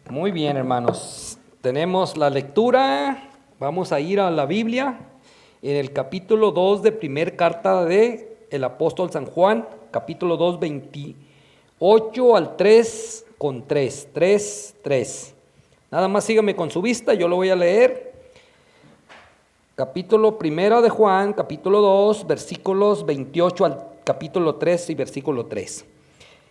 Muy bien, hermanos. Tenemos la lectura. Vamos a ir a la Biblia en el capítulo 2 de primer carta de el apóstol San Juan, capítulo 2, 28 al 3 con 3, 3, 3. Nada más sígame con su vista, yo lo voy a leer. Capítulo primero de Juan, capítulo 2, versículos 28 al capítulo 3 y versículo 3.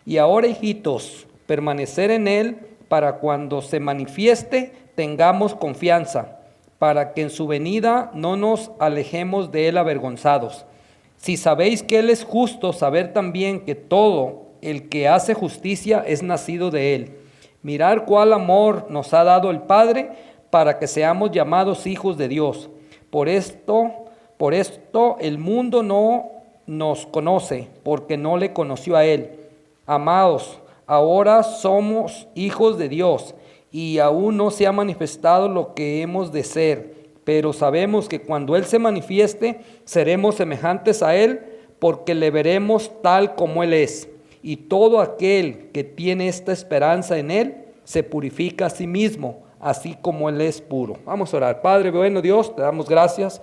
Y ahora, hijitos, permanecer en él para cuando se manifieste tengamos confianza, para que en su venida no nos alejemos de él avergonzados. Si sabéis que él es justo, saber también que todo el que hace justicia es nacido de él. Mirad cuál amor nos ha dado el Padre para que seamos llamados hijos de Dios. Por esto el mundo no nos conoce, porque no le conoció a él. Amados, ahora somos hijos de Dios y aún no se ha manifestado lo que hemos de ser, pero sabemos que cuando Él se manifieste, seremos semejantes a Él, porque le veremos tal como Él es. Y todo aquel que tiene esta esperanza en Él, se purifica a sí mismo, así como Él es puro. Vamos a orar. Padre bueno Dios, te damos gracias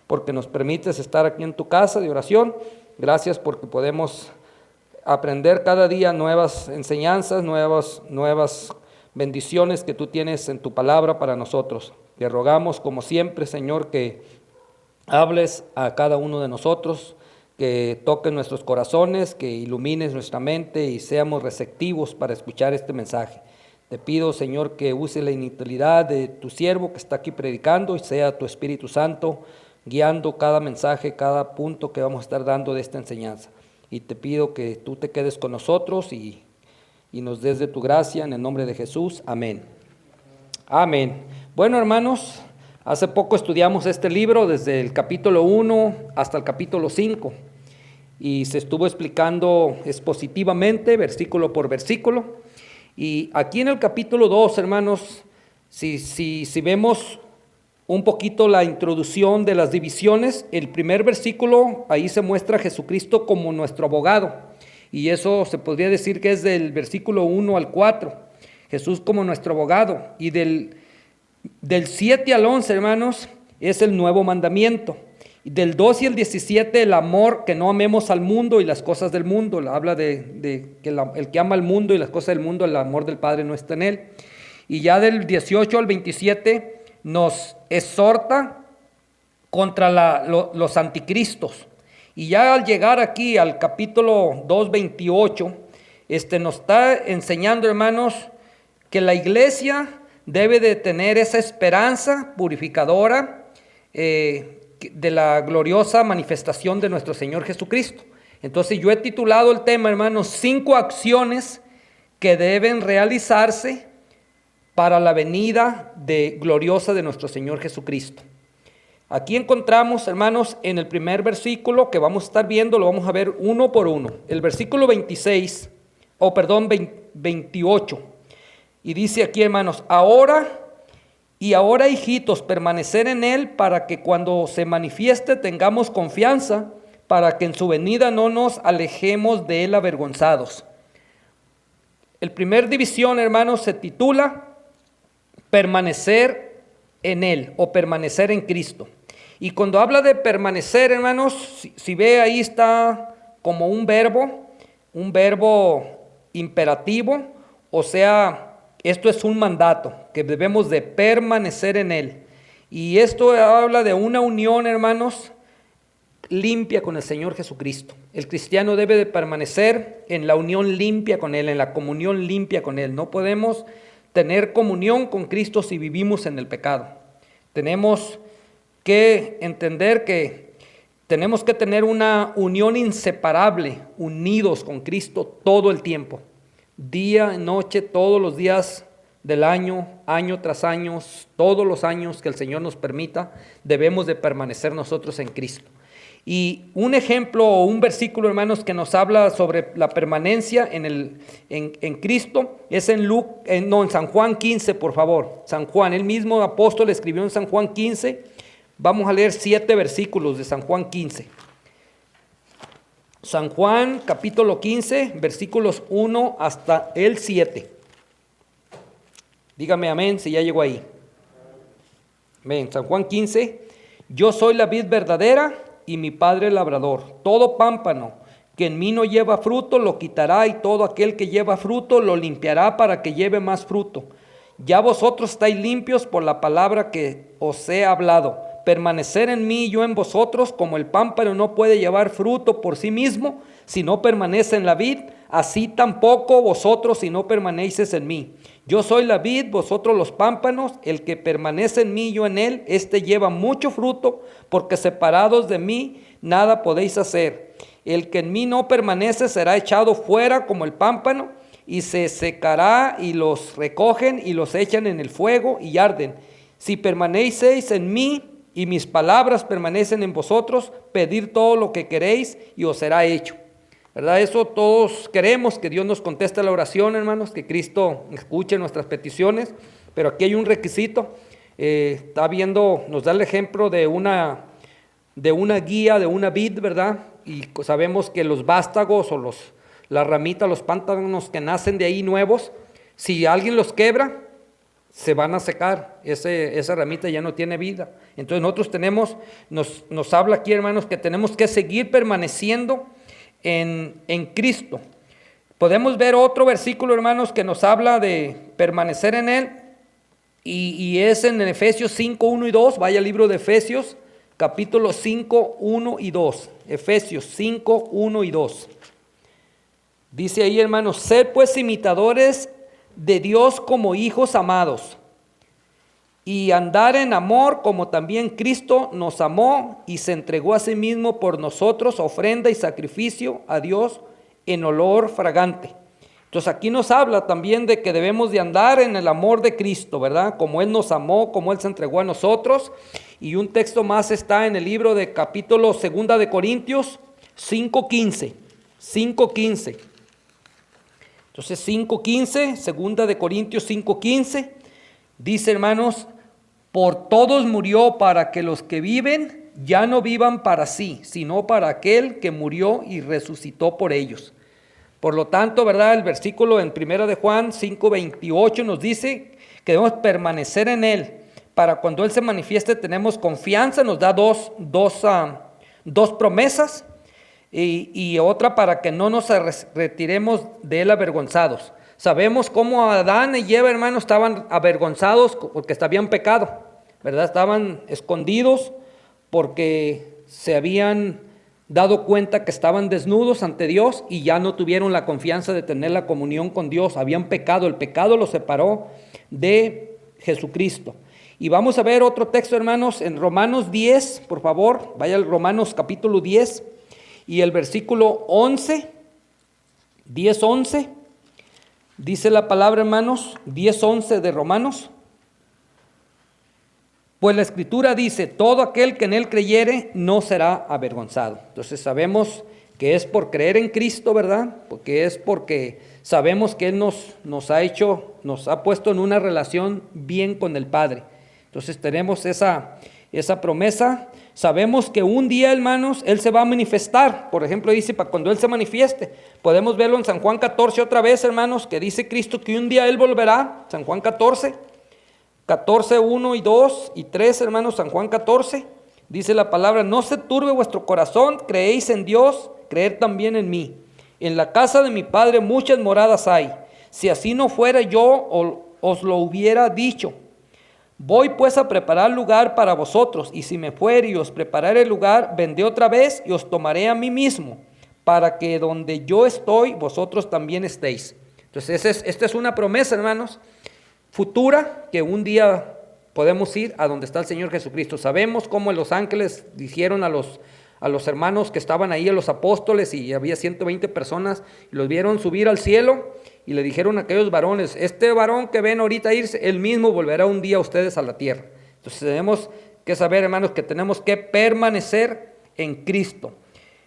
porque nos permites estar aquí en tu casa de oración. Gracias porque podemos aprender cada día nuevas enseñanzas, nuevas bendiciones que tú tienes en tu palabra para nosotros. Te rogamos, como siempre, Señor, que hables a cada uno de nosotros, que toques nuestros corazones, que ilumines nuestra mente y seamos receptivos para escuchar este mensaje. Te pido, Señor, que use la inutilidad de tu siervo que está aquí predicando y sea tu Espíritu Santo guiando cada mensaje, cada punto que vamos a estar dando de esta enseñanza. Y te pido que tú te quedes con nosotros y nos des de tu gracia en el nombre de Jesús. Amén. Amén. Bueno, hermanos, hace poco estudiamos este libro desde el capítulo 1 hasta el capítulo 5 y se estuvo explicando expositivamente, versículo por versículo. Y aquí en el capítulo 2, hermanos, si vemos un poquito la introducción de las divisiones, el primer versículo, ahí se muestra a Jesucristo como nuestro abogado, y eso se podría decir que es del versículo 1 al 4, Jesús como nuestro abogado, y del 7 al 11, hermanos, es el nuevo mandamiento, y del 2 y el 17, el amor, que no amemos al mundo y las cosas del mundo. Habla de que el que ama al mundo y las cosas del mundo, el amor del Padre no está en él. Y ya del 18 al 27 nos exhorta contra los anticristos. Y ya al llegar aquí al capítulo 2, 28, nos está enseñando, hermanos, que la iglesia debe de tener esa esperanza purificadora de la gloriosa manifestación de nuestro Señor Jesucristo. Entonces yo he titulado el tema, hermanos, 5 acciones que deben realizarse para la venida gloriosa de nuestro Señor Jesucristo. Aquí encontramos, hermanos, en el primer versículo que vamos a estar viendo, lo vamos a ver uno por uno. El versículo 28. Y dice aquí, hermanos, ahora, hijitos, permanecer en él para que cuando se manifieste tengamos confianza, para que en su venida no nos alejemos de él avergonzados. El primer división, hermanos, se titula permanecer en él o permanecer en Cristo. Y cuando habla de permanecer, hermanos, si ve ahí está como un verbo imperativo, o sea, esto es un mandato, que debemos de permanecer en él. Y esto habla de una unión, hermanos, limpia con el Señor Jesucristo. El cristiano debe de permanecer en la unión limpia con él, en la comunión limpia con él. No podemos tener comunión con Cristo si vivimos en el pecado. Tenemos que entender que tenemos que tener una unión inseparable, unidos con Cristo todo el tiempo, día, noche, todos los días del año, año tras año, todos los años que el Señor nos permita, debemos de permanecer nosotros en Cristo. Y un ejemplo o un versículo, hermanos, que nos habla sobre la permanencia en Cristo es en San Juan 15, por favor. San Juan, el mismo apóstol escribió en San Juan 15. Vamos a leer 7 versículos de San Juan 15. San Juan capítulo 15, versículos 1 hasta el 7. Dígame amén si ya llegó ahí. Amén. San Juan 15. Yo soy la vid verdadera y mi Padre el labrador. Todo pámpano que en mí no lleva fruto lo quitará, y todo aquel que lleva fruto lo limpiará para que lleve más fruto. Ya vosotros estáis limpios por la palabra que os he hablado. Permanecer en mí y yo en vosotros, como el pámpano no puede llevar fruto por sí mismo si no permanece en la vid, así tampoco vosotros si no permanecéis en mí. Yo soy la vid, vosotros los pámpanos. El que permanece en mí y yo en él, éste lleva mucho fruto, porque separados de mí nada podéis hacer. El que en mí no permanece será echado fuera como el pámpano, y se secará, y los recogen y los echan en el fuego y arden. Si permanecéis en mí y mis palabras permanecen en vosotros, pedid todo lo que queréis y os será hecho. ¿Verdad? Eso todos queremos, que Dios nos conteste la oración, hermanos, que Cristo escuche nuestras peticiones, pero aquí hay un requisito. Está viendo, nos da el ejemplo de una guía, de una vid, ¿verdad? Y sabemos que los vástagos o las ramitas, los pámpanos que nacen de ahí nuevos, si alguien los quebra, se van a secar, esa ramita ya no tiene vida. Entonces nosotros nos habla aquí, hermanos, que tenemos que seguir permaneciendo en Cristo. Podemos ver otro versículo, hermanos, que nos habla de permanecer en Él, y es en Efesios 5, 1 y 2. Vaya al libro de Efesios, capítulo 5, 1 y 2. Efesios 5, 1 y 2. Dice ahí, hermanos: sed pues imitadores de Dios como hijos amados, y andar en amor como también Cristo nos amó y se entregó a sí mismo por nosotros, ofrenda y sacrificio a Dios en olor fragante. Entonces aquí nos habla también de que debemos de andar en el amor de Cristo, ¿verdad? Como Él nos amó, como Él se entregó a nosotros. Y un texto más está en el libro de capítulo 2 de Corintios 5:15. 5:15. Entonces 5:15, 2 de Corintios 5:15, dice, hermanos: por todos murió, para que los que viven ya no vivan para sí, sino para aquel que murió y resucitó por ellos. Por lo tanto, ¿verdad? El versículo en 1 de Juan 5:28 nos dice que debemos permanecer en Él. Para cuando Él se manifieste tenemos confianza, nos da dos promesas, y otra para que no nos retiremos de Él avergonzados. Sabemos cómo Adán y Eva, hermanos, estaban avergonzados porque habían pecado, ¿verdad? Estaban escondidos porque se habían dado cuenta que estaban desnudos ante Dios y ya no tuvieron la confianza de tener la comunión con Dios. Habían pecado, el pecado los separó de Jesucristo. Y vamos a ver otro texto, hermanos, en Romanos 10, por favor, vaya al Romanos capítulo 10 y el versículo 11, 10:11. Dice la palabra, hermanos, 10:11 de Romanos: pues la Escritura dice, todo aquel que en Él creyere no será avergonzado. Entonces sabemos que es por creer en Cristo, ¿verdad? Porque es porque sabemos que Él nos ha puesto en una relación bien con el Padre. Entonces tenemos esa promesa. Sabemos que un día, hermanos, Él se va a manifestar. Por ejemplo, dice, para cuando Él se manifieste. Podemos verlo en San Juan 14 otra vez, hermanos, que dice Cristo que un día Él volverá. San Juan 14, 1 y 2 y 3, hermanos. San Juan 14, dice la palabra: no se turbe vuestro corazón, creéis en Dios, creed también en mí. En la casa de mi Padre muchas moradas hay. Si así no fuera, yo os lo hubiera dicho. Voy pues a preparar lugar para vosotros, y si me fuere y os prepararé el lugar, vendré otra vez y os tomaré a mí mismo, para que donde yo estoy, vosotros también estéis. Entonces esta es una promesa, hermanos, futura, que un día podemos ir a donde está el Señor Jesucristo. Sabemos cómo los ángeles dijeron a los hermanos que estaban ahí, a los apóstoles, y había 120 personas, y los vieron subir al cielo, y le dijeron a aquellos varones: este varón que ven ahorita irse, él mismo volverá un día a ustedes a la tierra. Entonces tenemos que saber, hermanos, que tenemos que permanecer en Cristo.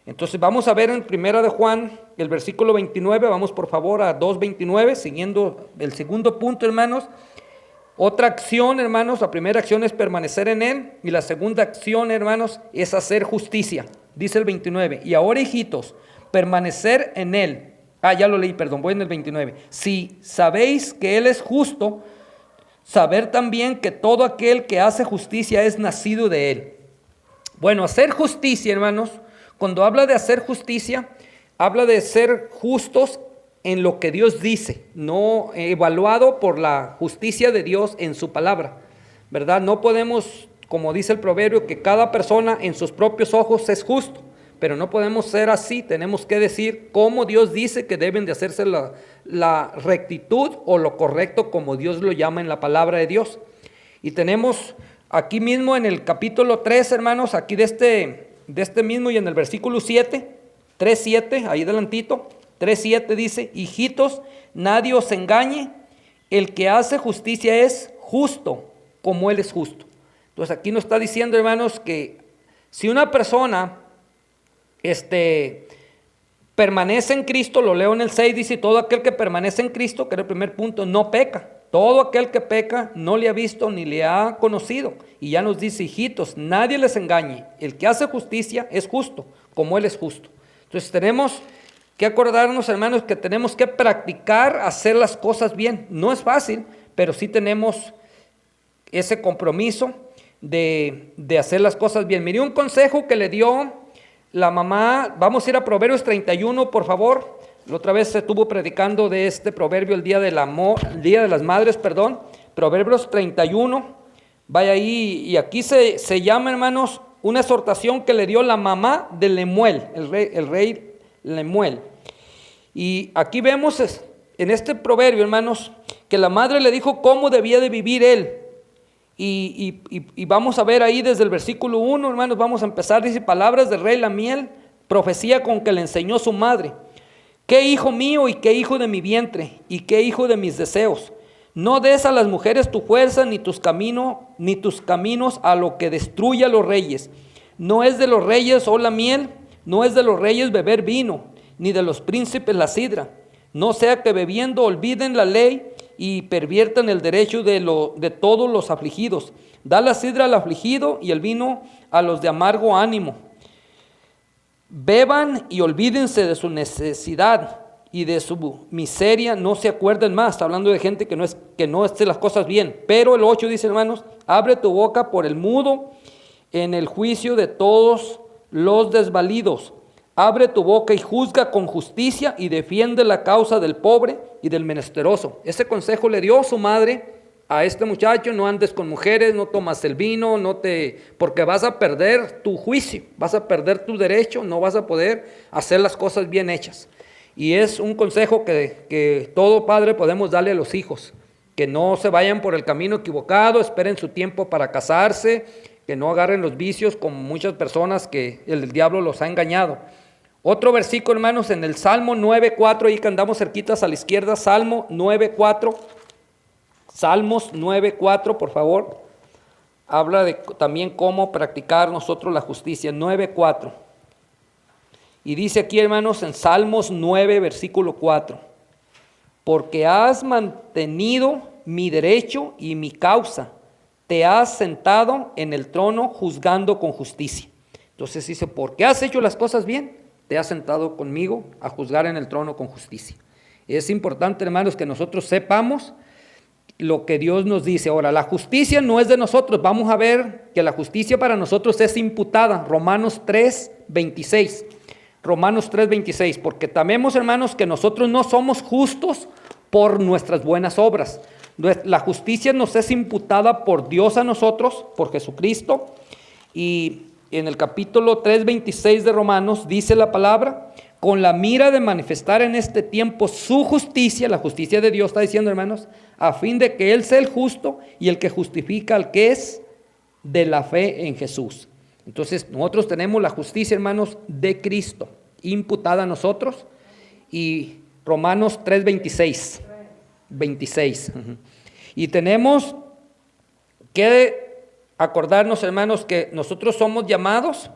Entonces vamos a ver en 1 de Juan, el versículo 29, vamos por favor a 2:29, siguiendo el segundo punto, hermanos. Otra acción, hermanos, la primera acción es permanecer en Él, y la segunda acción, hermanos, es hacer justicia. Dice el 29, y ahora, hijitos, permanecer en Él. Ya lo leí, perdón, voy en el 29. Si sabéis que Él es justo, saber también que todo aquel que hace justicia es nacido de él. Bueno, hacer justicia, hermanos, cuando habla de hacer justicia, habla de ser justos en lo que Dios dice, no evaluado por la justicia de Dios en su palabra, ¿verdad? No podemos, como dice el proverbio, que cada persona en sus propios ojos es justo, pero no podemos ser así. Tenemos que decir cómo Dios dice que deben de hacerse la rectitud o lo correcto, como Dios lo llama en la palabra de Dios. Y tenemos aquí mismo en el capítulo 3, hermanos, aquí de este mismo, y en el versículo 7, 3:7, ahí adelantito, 3:7 dice: hijitos, nadie os engañe, el que hace justicia es justo, como él es justo. Entonces aquí nos está diciendo, hermanos, que si una persona permanece en Cristo, lo leo en el 6, dice: todo aquel que permanece en Cristo, que era el primer punto, no peca. Todo aquel que peca no le ha visto ni le ha conocido. Y ya nos dice: hijitos, nadie les engañe, el que hace justicia es justo, como él es justo. Entonces tenemos que acordarnos, hermanos, que tenemos que practicar hacer las cosas bien. No es fácil, pero sí tenemos ese compromiso de hacer las cosas bien. Mire un consejo que le dio la mamá. Vamos a ir a Proverbios 31, por favor. La otra vez se estuvo predicando de este proverbio el día del amor, el día de las madres, perdón. Proverbios 31. Vaya ahí, y aquí se llama, hermanos, una exhortación que le dio la mamá de Lemuel, el rey Lemuel. Y aquí vemos en este proverbio, hermanos, que la madre le dijo cómo debía de vivir él. Y vamos a ver ahí desde el versículo 1, hermanos, vamos a empezar. Dice: palabras del rey Lemuel, profecía con que le enseñó su madre. ¿Qué hijo mío y qué hijo de mi vientre y qué hijo de mis deseos? No des a las mujeres tu fuerza ni tus caminos a lo que destruye a los reyes. No es de los reyes la miel, no es de los reyes beber vino, ni de los príncipes la sidra. No sea que bebiendo olviden la ley y perviertan el derecho de todos los afligidos. Da la sidra al afligido y el vino a los de amargo ánimo. Beban y olvídense de su necesidad y de su miseria, no se acuerden más. Está hablando de gente que no esté las cosas bien. Pero el 8 dice, hermanos: abre tu boca por el mudo en el juicio de todos los desvalidos. Abre tu boca y juzga con justicia y defiende la causa del pobre y del menesteroso. Ese consejo le dio su madre a este muchacho: no andes con mujeres, no tomas el vino, porque vas a perder tu juicio, vas a perder tu derecho, no vas a poder hacer las cosas bien hechas. Y es un consejo que todo padre podemos darle a los hijos: que no se vayan por el camino equivocado, esperen su tiempo para casarse, que no agarren los vicios como muchas personas que el diablo los ha engañado. Otro versículo, hermanos, en el Salmo 9:4, ahí que andamos cerquitas a la izquierda, Salmo 9:4, Salmos 9:4, por favor. Habla de también cómo practicar nosotros la justicia, 9:4. Y dice aquí, hermanos, en Salmos 9, versículo 4: porque has mantenido mi derecho y mi causa, te has sentado en el trono juzgando con justicia. Entonces dice: porque has hecho las cosas bien, te has sentado conmigo a juzgar en el trono con justicia. Es importante, hermanos, que nosotros sepamos lo que Dios nos dice. Ahora, la justicia no es de nosotros. Vamos a ver que la justicia para nosotros es imputada. Romanos 3:26. Romanos 3:26. Porque sabemos, hermanos, que nosotros no somos justos por nuestras buenas obras. La justicia nos es imputada por Dios a nosotros, por Jesucristo. Y en el capítulo 3:26 de Romanos dice la palabra: con la mira de manifestar en este tiempo su justicia, la justicia de Dios, está diciendo, hermanos, a fin de que Él sea el justo y el que justifica al que es de la fe en Jesús. Entonces nosotros tenemos la justicia, hermanos, de Cristo imputada a nosotros. Y Romanos 3:26, 26. Y tenemos que acordarnos, hermanos, que nosotros somos llamados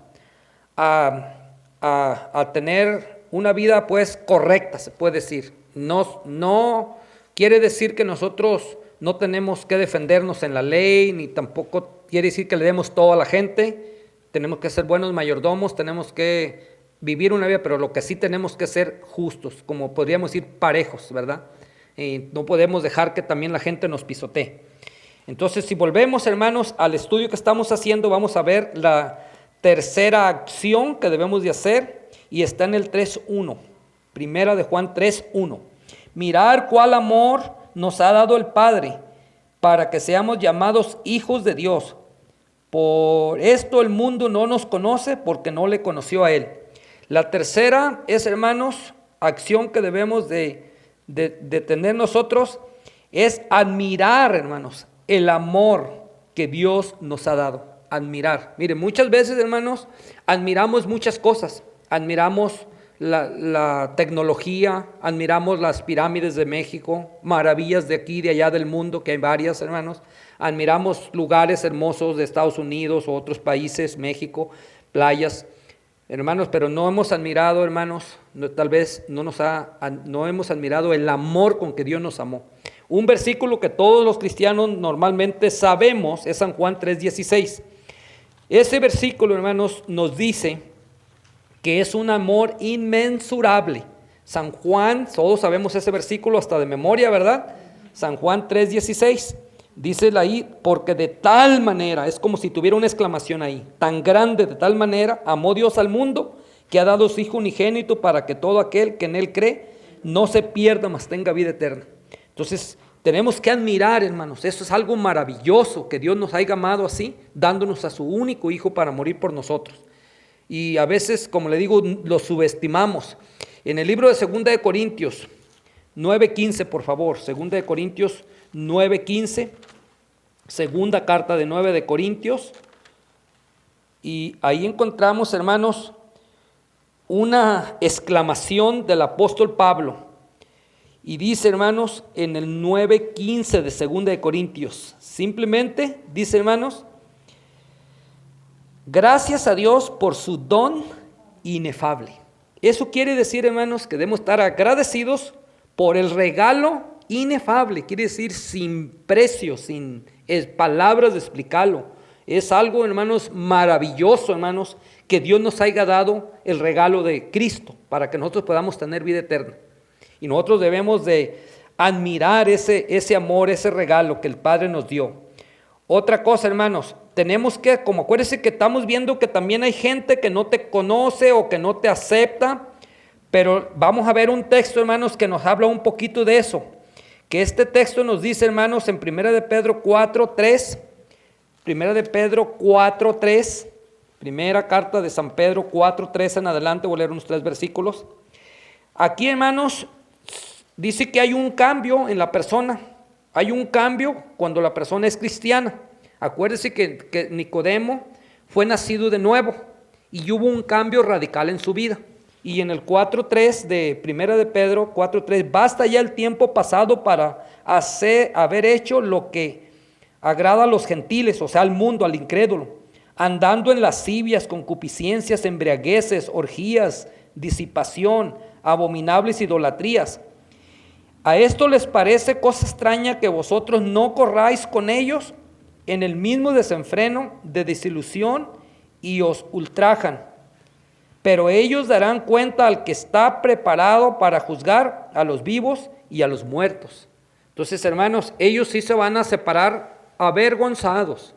a tener una vida pues correcta, se puede decir. No quiere decir que nosotros no tenemos que defendernos en la ley, ni tampoco quiere decir que le demos todo a la gente. Tenemos que ser buenos mayordomos, tenemos que vivir una vida, pero lo que sí tenemos que ser justos, como podríamos decir parejos, ¿verdad? No podemos dejar que también la gente nos pisotee. Entonces, si volvemos, hermanos, al estudio que estamos haciendo, vamos a ver la tercera acción que debemos de hacer, y está en el 3:1, primera de Juan 3:1. Mirar cuál amor nos ha dado el Padre, para que seamos llamados hijos de Dios. Por esto el mundo no nos conoce, porque no le conoció a Él. La tercera es, hermanos, acción que debemos de tener nosotros, es admirar, hermanos, el amor que Dios nos ha dado. Admirar. Mire, muchas veces, hermanos, admiramos muchas cosas. Admiramos la tecnología, admiramos las pirámides de México, maravillas de aquí y de allá del mundo, que hay varias, hermanos. Admiramos lugares hermosos de Estados Unidos o otros países, México, playas, hermanos, pero no hemos admirado, hermanos, tal vez no hemos admirado el amor con que Dios nos amó. Un versículo que todos los cristianos normalmente sabemos es San Juan 3:16. Ese versículo, hermanos, nos dice que es un amor inmensurable. San Juan, todos sabemos ese versículo hasta de memoria, ¿verdad? San Juan 3:16. Dice ahí, porque de tal manera, es como si tuviera una exclamación ahí, tan grande, de tal manera, amó Dios al mundo, que ha dado su Hijo unigénito para que todo aquel que en Él cree no se pierda, mas tenga vida eterna. Entonces, tenemos que admirar, hermanos, eso es algo maravilloso, que Dios nos haya amado así, dándonos a su único Hijo para morir por nosotros. Y a veces, como le digo, lo subestimamos. En el libro de 2 de Corintios 9:15, por favor, 2 de Corintios 9:15, segunda carta de 9 de Corintios, y ahí encontramos, hermanos, una exclamación del apóstol Pablo, y dice, hermanos, en el 9:15 de 2 de Corintios, simplemente dice, hermanos, gracias a Dios por su don inefable. Eso quiere decir, hermanos, que debemos estar agradecidos por el regalo inefable, quiere decir sin precio, sin palabras de explicarlo. Es algo, hermanos, maravilloso, hermanos, que Dios nos haya dado el regalo de Cristo para que nosotros podamos tener vida eterna. Y nosotros debemos de admirar ese amor, ese regalo que el Padre nos dio. Otra cosa, hermanos, tenemos que, como acuérdense que estamos viendo que también hay gente que no te conoce o que no te acepta, pero vamos a ver un texto, hermanos, que nos habla un poquito de eso. Que este texto nos dice, hermanos, en 1 de Pedro 4:3, 1 de Pedro 4:3, primera carta de San Pedro 4:3 en adelante, voy a leer unos 3 versículos. Aquí, hermanos, dice que hay un cambio en la persona. Hay un cambio cuando la persona es cristiana. Acuérdense que Nicodemo fue nacido de nuevo y hubo un cambio radical en su vida. Y en el 4:3 de 1 de Pedro 4:3, basta ya el tiempo pasado para haber hecho lo que agrada a los gentiles, o sea, al mundo, al incrédulo, andando en lascivias, concupiscencias, embriagueces, orgías, disipación, abominables idolatrías. ¿A esto les parece cosa extraña que vosotros no corráis con ellos en el mismo desenfreno de desilusión y os ultrajan? Pero ellos darán cuenta al que está preparado para juzgar a los vivos y a los muertos. Entonces, hermanos, ellos sí se van a separar avergonzados,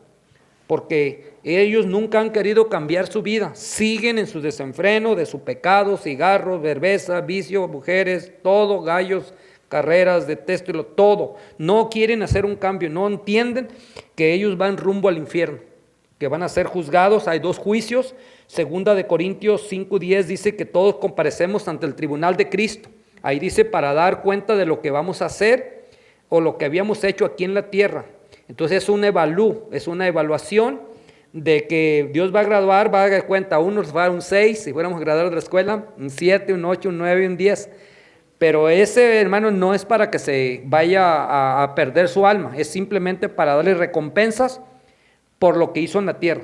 porque ellos nunca han querido cambiar su vida. Siguen en su desenfreno de su pecado, cigarros, cerveza, vicio, mujeres, todo, gallos, carreras, detéstelo, todo. No quieren hacer un cambio, no entienden que ellos van rumbo al infierno, que van a ser juzgados. Hay 2 juicios. 2 de Corintios 5:10 dice que todos comparecemos ante el tribunal de Cristo. Ahí dice para dar cuenta de lo que vamos a hacer o lo que habíamos hecho aquí en la tierra. Entonces es una evaluación de que Dios va a graduar, va a dar cuenta, unos va a dar un 6, si fuéramos graduados de la escuela, un 7, un 8, un 9 y un 10. Pero ese, hermano, no es para que se vaya a perder su alma, es simplemente para darle recompensas por lo que hizo en la tierra.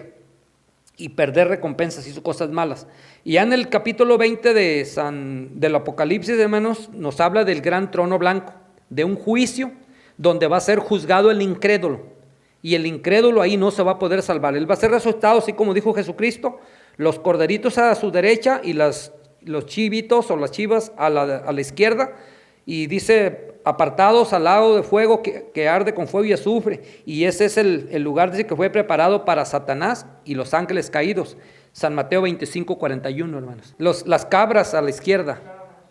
Y perder recompensas, hizo cosas malas. Y ya en el capítulo 20 del Apocalipsis, hermanos, nos habla del gran trono blanco, de un juicio donde va a ser juzgado el incrédulo. Y el incrédulo ahí no se va a poder salvar. Él va a ser resucitado, así como dijo Jesucristo, los corderitos a su derecha y los chivitos o las chivas a la izquierda. Y dice apartados al lado de fuego que arde con fuego y azufre. Y ese es el lugar, dice, que fue preparado para Satanás y los ángeles caídos. San Mateo 25:41, hermanos. Las cabras a la izquierda,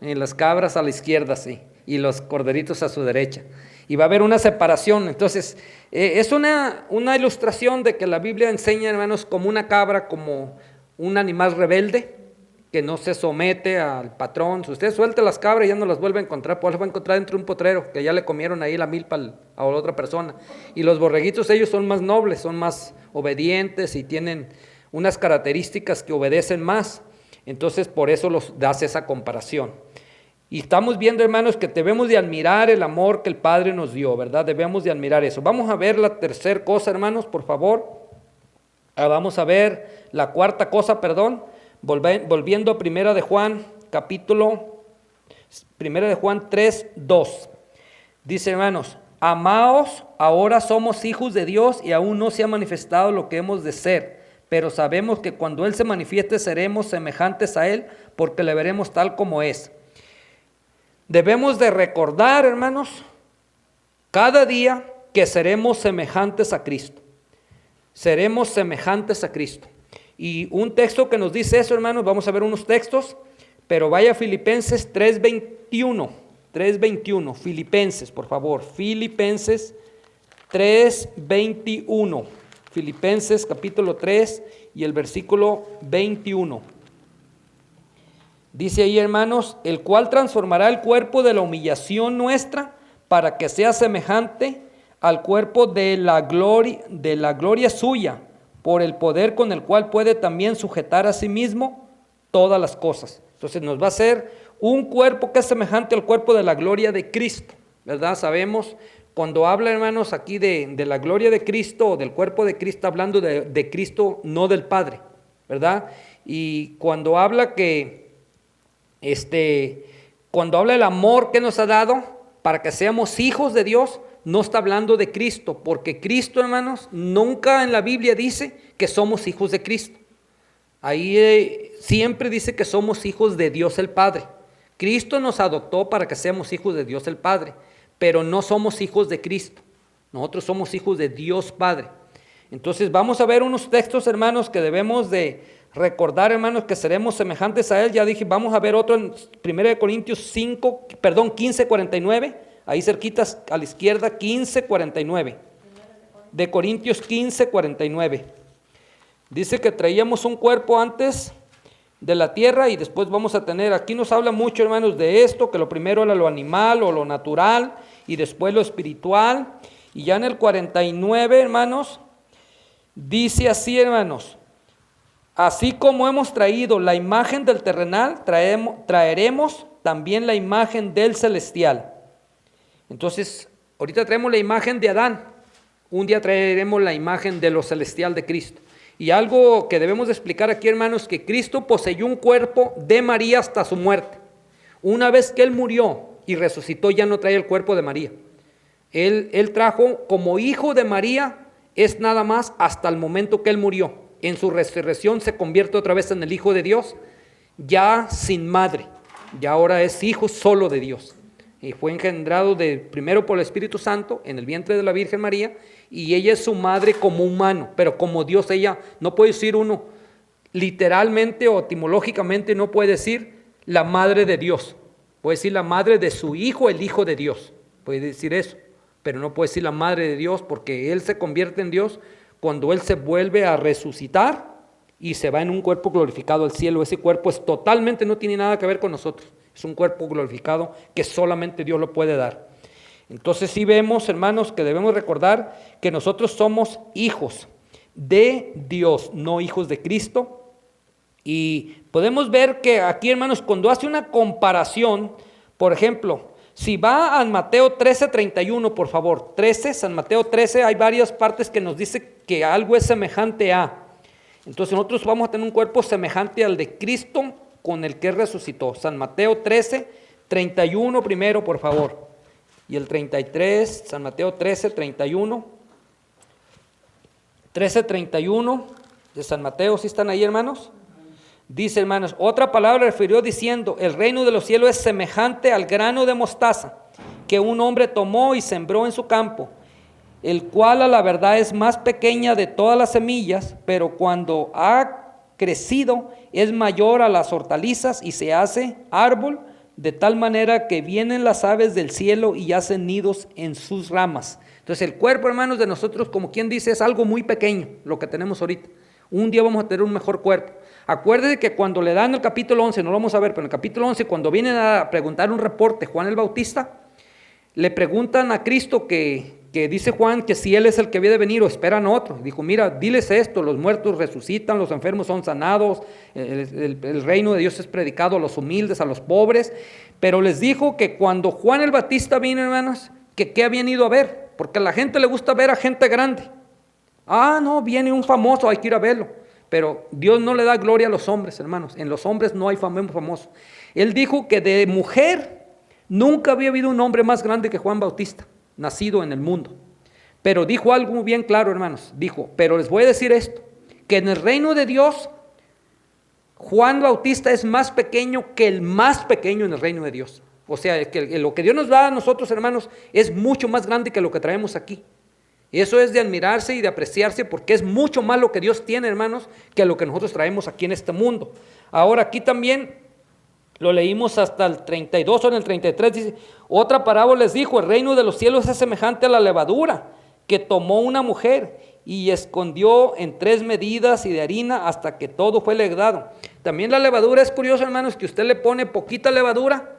las cabras a la izquierda, sí, y los corderitos a su derecha. Y va a haber una separación. Entonces, es una ilustración de que la Biblia enseña, hermanos, como una cabra, como un animal rebelde, que no se somete al patrón. Si usted suelta las cabras, ya no las vuelve a encontrar, pues las va a encontrar dentro de un potrero, que ya le comieron ahí la milpa a la otra persona. Y los borreguitos, ellos son más nobles, son más obedientes y tienen unas características que obedecen más. Entonces, por eso los das esa comparación. Y estamos viendo, hermanos, que debemos de admirar el amor que el Padre nos dio, ¿verdad? Debemos de admirar eso. Vamos a ver la tercera cosa, hermanos, por favor. Vamos a ver la cuarta cosa, volviendo a Primera de Juan 3:2. Dice, hermanos, amaos, ahora somos hijos de Dios y aún no se ha manifestado lo que hemos de ser, pero sabemos que cuando Él se manifieste seremos semejantes a Él, porque le veremos tal como es. Debemos de recordar, hermanos, cada día que seremos semejantes a Cristo. Seremos semejantes a Cristo. Y un texto que nos dice eso, hermanos, vamos a ver unos textos, pero vaya a Filipenses 3:21, Filipenses, por favor, Filipenses 3:21, Filipenses capítulo 3 y el versículo 21. Dice ahí, hermanos, el cual transformará el cuerpo de la humillación nuestra para que sea semejante al cuerpo de la gloria suya, por el poder con el cual puede también sujetar a sí mismo todas las cosas. Entonces nos va a hacer un cuerpo que es semejante al cuerpo de la gloria de Cristo, ¿verdad? Sabemos, cuando habla, hermanos, aquí de la gloria de Cristo o del cuerpo de Cristo, hablando de Cristo, no del Padre, ¿verdad? Y cuando habla cuando habla del amor que nos ha dado para que seamos hijos de Dios, no está hablando de Cristo, porque Cristo, hermanos, nunca en la Biblia dice que somos hijos de Cristo. Ahí siempre dice que somos hijos de Dios el Padre. Cristo nos adoptó para que seamos hijos de Dios el Padre, pero no somos hijos de Cristo. Nosotros somos hijos de Dios Padre. Entonces vamos a ver unos textos, hermanos, que debemos de recordar, hermanos, que seremos semejantes a Él. Ya dije, vamos a ver otro en 1 Corintios 15:49. Ahí cerquitas a la izquierda, 15:49. De Corintios 15:49. Dice que traíamos un cuerpo antes de la tierra y después vamos a tener, aquí nos habla mucho, hermanos, de esto, que lo primero era lo animal o lo natural y después lo espiritual. Y ya en el 49, hermanos, dice así, hermanos, así como hemos traído la imagen del terrenal, traeremos también la imagen del celestial. Entonces, ahorita traemos la imagen de Adán, un día traeremos la imagen de lo celestial de Cristo. Y algo que debemos de explicar aquí, hermanos, que Cristo poseyó un cuerpo de María hasta su muerte. Una vez que Él murió y resucitó, ya no trae el cuerpo de María. Él trajo como hijo de María, es nada más hasta el momento que Él murió. En su resurrección se convierte otra vez en el Hijo de Dios, ya sin madre, ya ahora es hijo solo de Dios. Y fue engendrado primero por el Espíritu Santo en el vientre de la Virgen María, y ella es su madre como humano, pero como Dios ella, no puede decir uno literalmente o etimológicamente, no puede decir la madre de Dios, puede decir la madre de su hijo, el Hijo de Dios, puede decir eso, pero no puede decir la madre de Dios, porque Él se convierte en Dios cuando Él se vuelve a resucitar y se va en un cuerpo glorificado al cielo. Ese cuerpo es totalmente, no tiene nada que ver con nosotros. Es un cuerpo glorificado que solamente Dios lo puede dar. Entonces sí vemos, hermanos, que debemos recordar que nosotros somos hijos de Dios, no hijos de Cristo. Y podemos ver que aquí, hermanos, cuando hace una comparación, por ejemplo, si va a Mateo 13:31, por favor, San Mateo 13, hay varias partes que nos dice que algo es semejante a. Entonces nosotros vamos a tener un cuerpo semejante al de Cristo, con el que resucitó. San Mateo 13:31 primero, por favor. Y el 33, San Mateo 13:31. 13:31 de San Mateo, ¿sí están ahí, hermanos? Dice, hermanos, otra palabra refirió diciendo, el reino de los cielos es semejante al grano de mostaza, que un hombre tomó y sembró en su campo, el cual a la verdad es más pequeña de todas las semillas, pero cuando ha crecido es mayor a las hortalizas y se hace árbol, de tal manera que vienen las aves del cielo y hacen nidos en sus ramas. Entonces el cuerpo, hermanos, de nosotros, como quien dice, es algo muy pequeño, lo que tenemos ahorita. Un día vamos a tener un mejor cuerpo. Acuérdense que cuando le dan el capítulo 11, no lo vamos a ver, pero en el capítulo 11, cuando vienen a preguntar un reporte, Juan el Bautista, le preguntan a Cristo que dice Juan que si él es el que había de venir o esperan otro. Dijo, mira, diles esto, los muertos resucitan, los enfermos son sanados, el reino de Dios es predicado a los humildes, a los pobres. Pero les dijo que cuando Juan el Bautista vino, hermanos, que qué habían ido a ver, porque a la gente le gusta ver a gente grande. Ah, no, viene un famoso, hay que ir a verlo. Pero Dios no le da gloria a los hombres, hermanos. En los hombres no hay famoso. Él dijo que de mujer nunca había habido un hombre más grande que Juan Bautista, nacido en el mundo. Pero dijo algo bien claro, hermanos. Dijo, pero les voy a decir esto, que en el reino de Dios, Juan Bautista es más pequeño que el más pequeño en el reino de Dios. O sea, que lo que Dios nos da a nosotros, hermanos, es mucho más grande que lo que traemos aquí. Y eso es de admirarse y de apreciarse, porque es mucho más lo que Dios tiene, hermanos, que lo que nosotros traemos aquí en este mundo. Ahora aquí también lo leímos hasta el 32 o en el 33, dice, otra parábola les dijo, el reino de los cielos es semejante a la levadura que tomó una mujer y escondió en 3 medidas y de harina hasta que todo fue leudado. También la levadura es curioso, hermanos, que usted le pone poquita levadura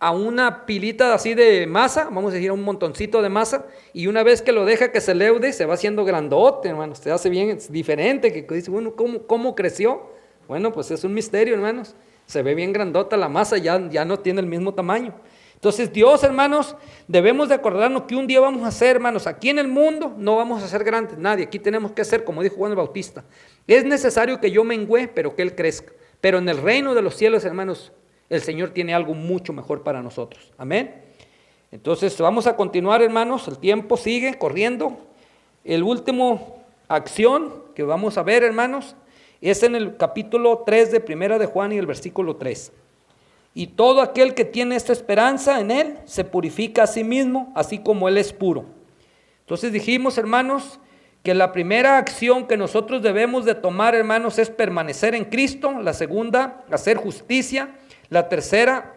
a una pilita así de masa, vamos a decir un montoncito de masa, y una vez que lo deja que se leude, se va haciendo grandote, hermanos, se hace bien, es diferente, que dice, bueno, ¿cómo creció? Bueno, pues es un misterio, hermanos, se ve bien grandota la masa, ya no tiene el mismo tamaño. Entonces Dios, hermanos, debemos de acordarnos que un día vamos a ser, hermanos, aquí en el mundo no vamos a ser grandes, nadie, aquí tenemos que ser, como dijo Juan el Bautista, es necesario que yo mengüe, pero que Él crezca, pero en el reino de los cielos, hermanos, el Señor tiene algo mucho mejor para nosotros. Amén. Entonces vamos a continuar, hermanos. El tiempo sigue corriendo. El último acción que vamos a ver, hermanos, es en el capítulo 3 de Primera de Juan y el versículo 3. Y todo aquel que tiene esta esperanza en Él se purifica a sí mismo, así como Él es puro. Entonces dijimos, hermanos, que la primera acción que nosotros debemos de tomar, hermanos, es permanecer en Cristo. La segunda, hacer justicia. La tercera,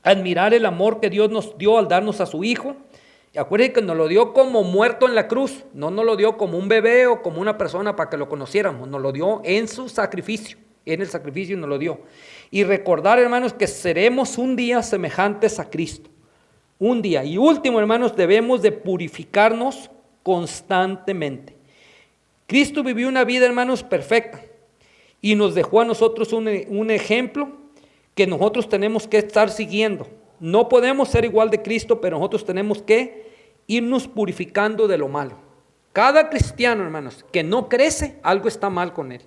admirar el amor que Dios nos dio al darnos a su Hijo. Acuérdense que nos lo dio como muerto en la cruz, no nos lo dio como un bebé o como una persona para que lo conociéramos, nos lo dio en su sacrificio, en el sacrificio nos lo dio. Y recordar, hermanos, que seremos un día semejantes a Cristo, un día. Y último, hermanos, debemos de purificarnos constantemente. Cristo vivió una vida, hermanos, perfecta y nos dejó a nosotros un ejemplo que nosotros tenemos que estar siguiendo. No podemos ser igual de Cristo, pero nosotros tenemos que irnos purificando de lo malo. Cada cristiano, hermanos, que no crece, algo está mal con él.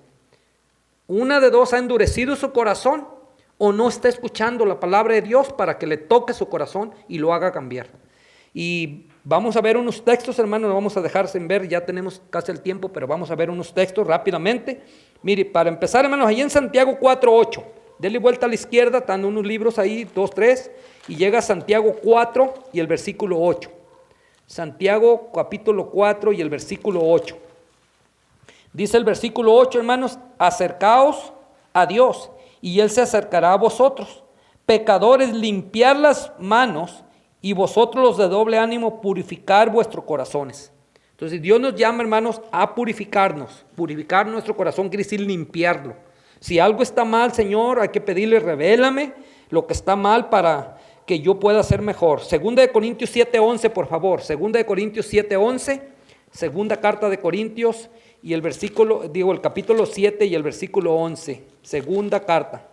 Una de dos, ha endurecido su corazón o no está escuchando la palabra de Dios para que le toque su corazón y lo haga cambiar. Y vamos a ver unos textos, hermanos, no vamos a dejar sin ver, ya tenemos casi el tiempo, pero vamos a ver unos textos rápidamente. Mire, para empezar, hermanos, ahí en Santiago 4:8. Dele vuelta a la izquierda, están unos libros ahí, 2, 3, y llega a Santiago 4 y el versículo 8. Santiago capítulo 4 y el versículo 8. Dice el versículo 8, hermanos, acercaos a Dios y Él se acercará a vosotros. Pecadores, limpiar las manos y vosotros los de doble ánimo, purificar vuestros corazones. Entonces Dios nos llama, hermanos, a purificarnos. Purificar nuestro corazón quiere decir limpiarlo. Si algo está mal, Señor, hay que pedirle, revélame lo que está mal para que yo pueda ser mejor. Segunda de Corintios 7:11, por favor. Segunda de Corintios 7:11, segunda carta de Corintios y el capítulo 7 y el versículo 11. Segunda carta,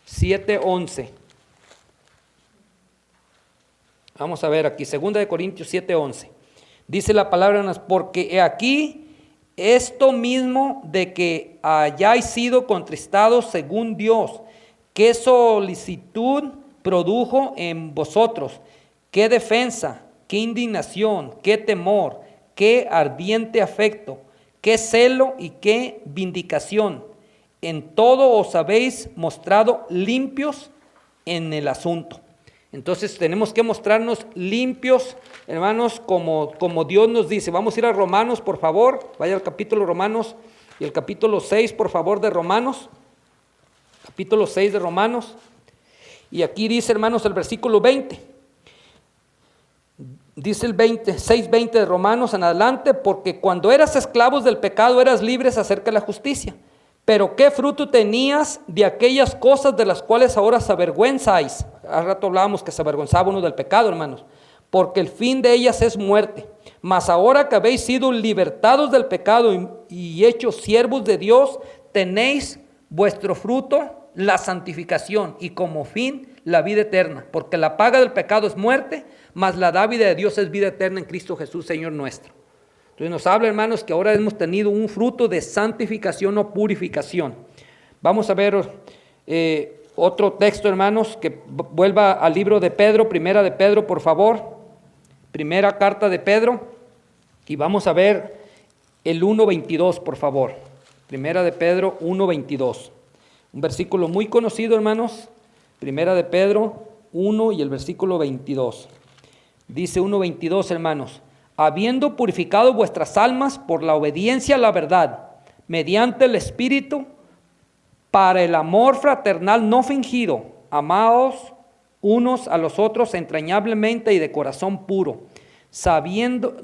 7:11. Vamos a ver aquí, segunda de Corintios 7:11. Dice la palabra, porque he aquí esto mismo de que hayáis sido contristados según Dios, qué solicitud produjo en vosotros, qué defensa, qué indignación, qué temor, qué ardiente afecto, qué celo y qué vindicación. En todo os habéis mostrado limpios en el asunto. Entonces tenemos que mostrarnos limpios, hermanos, como Dios nos dice. Vamos a ir a Romanos, por favor. Vaya al capítulo Romanos y el capítulo 6, por favor, de Romanos. Capítulo 6 de Romanos. Y aquí dice, hermanos, el versículo 20. Dice el 6:20 de Romanos en adelante, porque cuando eras esclavos del pecado eras libres acerca de la justicia. Pero ¿qué fruto tenías de aquellas cosas de las cuales ahora os avergüenzáis? Hace rato hablábamos que se avergonzaba uno del pecado, hermanos. Porque el fin de ellas es muerte. Mas ahora que habéis sido libertados del pecado y hechos siervos de Dios, tenéis vuestro fruto, la santificación, y como fin la vida eterna. Porque la paga del pecado es muerte, mas la dádiva de Dios es vida eterna en Cristo Jesús, Señor nuestro. Entonces nos habla, hermanos, que ahora hemos tenido un fruto de santificación o purificación. Vamos a ver otro texto, hermanos, que vuelva al libro de Pedro, primera de Pedro, por favor. Primera carta de Pedro. Y vamos a ver el 1:22, por favor. Primera de Pedro 1:22. Un versículo muy conocido, hermanos. Primera de Pedro 1 y el versículo 22. Dice 1:22, hermanos. Habiendo purificado vuestras almas por la obediencia a la verdad, mediante el Espíritu, para el amor fraternal no fingido, amaos unos a los otros entrañablemente y de corazón puro, siendo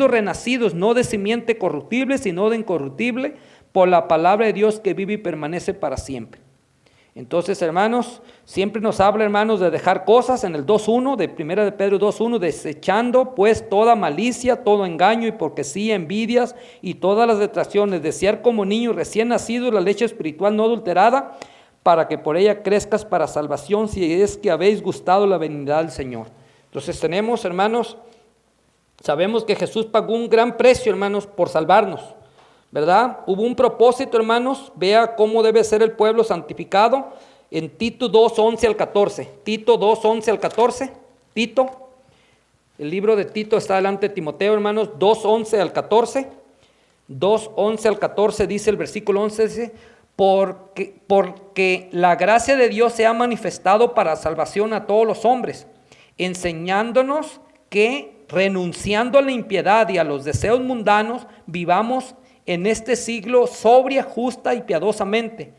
renacidos no de simiente corruptible, sino de incorruptible, por la palabra de Dios que vive y permanece para siempre. Entonces, hermanos, siempre nos habla, hermanos, de dejar cosas en el 2:1, de 1 de Pedro 2:1, desechando pues toda malicia, todo engaño, hipocresía, envidias y todas las detracciones, desear como niño recién nacido la leche espiritual no adulterada, para que por ella crezcas para salvación, si es que habéis gustado la benignidad del Señor. Entonces tenemos, hermanos, sabemos que Jesús pagó un gran precio, hermanos, por salvarnos, ¿verdad? Hubo un propósito, hermanos. Vea cómo debe ser el pueblo santificado en Tito 2:11 al 14. Tito 2:11 al 14. Tito, el libro de Tito está delante de Timoteo, hermanos. 2:11 al 14. 2:11 al 14 dice el versículo 11, dice, porque la gracia de Dios se ha manifestado para salvación a todos los hombres, enseñándonos que renunciando a la impiedad y a los deseos mundanos, vivamos en este siglo sobria, justa y piadosamente,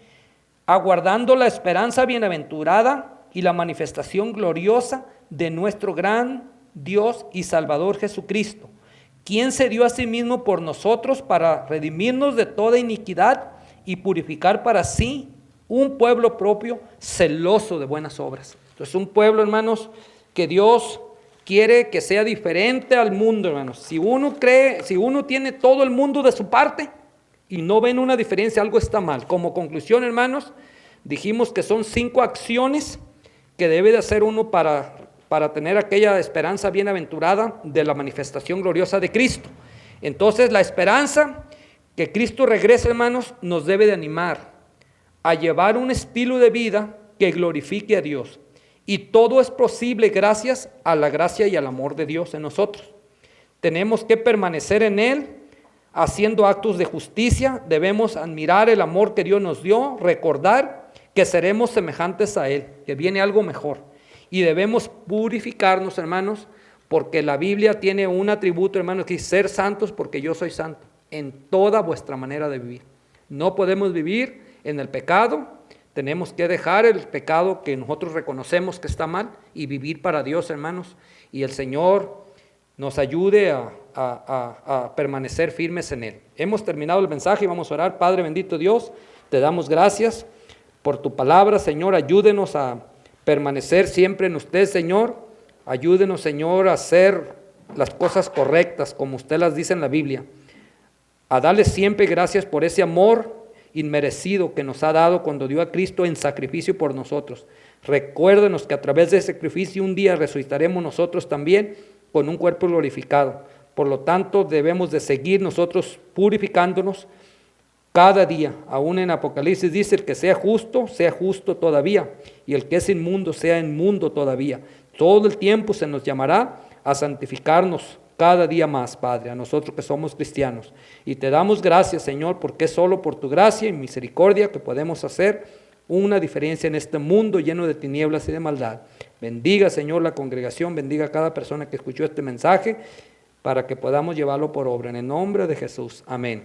aguardando la esperanza bienaventurada y la manifestación gloriosa de nuestro gran Dios y Salvador Jesucristo, quien se dio a sí mismo por nosotros para redimirnos de toda iniquidad y purificar para sí un pueblo propio celoso de buenas obras. Entonces, un pueblo, hermanos, que Dios quiere que sea diferente al mundo, hermanos. Si uno tiene todo el mundo de su parte y no ven una diferencia, algo está mal. Como conclusión, hermanos, dijimos que son 5 acciones que debe de hacer uno para tener aquella esperanza bienaventurada de la manifestación gloriosa de Cristo. Entonces, la esperanza que Cristo regrese, hermanos, nos debe de animar a llevar un estilo de vida que glorifique a Dios. Y todo es posible gracias a la gracia y al amor de Dios en nosotros. Tenemos que permanecer en Él, haciendo actos de justicia. Debemos admirar el amor que Dios nos dio, recordar que seremos semejantes a Él, que viene algo mejor. Y debemos purificarnos, hermanos, porque la Biblia tiene un atributo, hermanos, que es ser santos porque yo soy santo, en toda vuestra manera de vivir. No podemos vivir en el pecado. Tenemos que dejar el pecado que nosotros reconocemos que está mal y vivir para Dios, hermanos. Y el Señor nos ayude a permanecer firmes en Él. Hemos terminado el mensaje y vamos a orar. Padre bendito Dios, te damos gracias por tu palabra, Señor. Ayúdenos a permanecer siempre en usted, Señor. Ayúdenos, Señor, a hacer las cosas correctas como usted las dice en la Biblia. A darle siempre gracias por ese amor inmerecido que nos ha dado cuando dio a Cristo en sacrificio por nosotros. Recuérdenos que a través de ese sacrificio un día resucitaremos nosotros también con un cuerpo glorificado. Por lo tanto, debemos de seguir nosotros purificándonos cada día. Aún en Apocalipsis dice, el que sea justo todavía, y el que es inmundo, sea inmundo todavía. Todo el tiempo se nos llamará a santificarnos cada día más, Padre, a nosotros que somos cristianos. Y te damos gracias, Señor, porque es solo por tu gracia y misericordia que podemos hacer una diferencia en este mundo lleno de tinieblas y de maldad. Bendiga, Señor, la congregación, bendiga a cada persona que escuchó este mensaje para que podamos llevarlo por obra. En el nombre de Jesús. Amén.